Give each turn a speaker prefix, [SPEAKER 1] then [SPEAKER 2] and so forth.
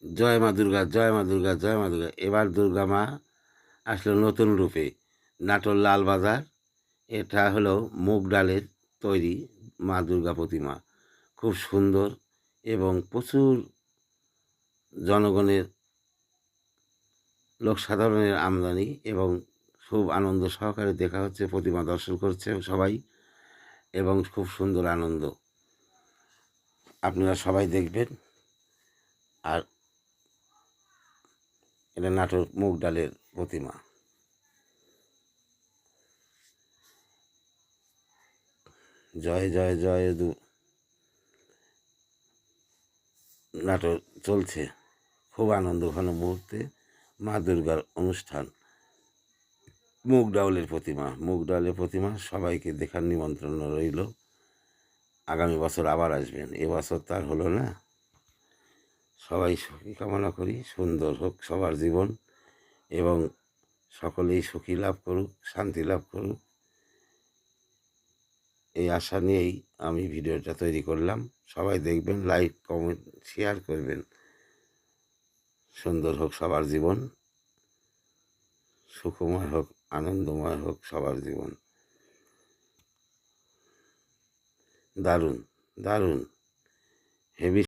[SPEAKER 1] জয় মা দুর্গা, জয় মা দুর্গা, জয় মা দুর্গা। এবার দুর্গা মা আসলো নতুন রূপে। নাটোর লালবাজার, এটা হলো মুগ ডালের তৈরি মা দুর্গা প্রতিমা। খুব সুন্দর এবং প্রচুর জনগণের, লোক সাধারণের আমদানি এবং খুব আনন্দ সহকারে দেখা হচ্ছে, প্রতিমা দর্শন করছে সবাই এবং খুব সুন্দর আনন্দ। আপনারা সবাই দেখবেন। আর এটা নাটোর মুগ ডালের প্রতিমা। জয় জয় জয় নাটক চলছে, খুব আনন্দ ঘন মুহূর্তে মা দুর্গার অনুষ্ঠান। মুগ ডালের প্রতিমা, মুগ ডালের প্রতিমা সবাইকে দেখার নিমন্ত্রণ রইল। আগামী বছর আবার আসবেন, এবছর তার হলো না। সবাই সুখী কামনা করি, সুন্দর হোক সবার জীবন এবং সকলেই সুখী লাভ করুক, শান্তি লাভ করুক, এই আশা নিয়েই আমি ভিডিওটা তৈরি করলাম। সবাই দেখবেন, লাইক কমেন্ট শেয়ার করবেন। সুন্দর হোক সবার জীবন, সুখময় হোক, আনন্দময় হোক সবার জীবন। দারুণ দারুণ হেভি।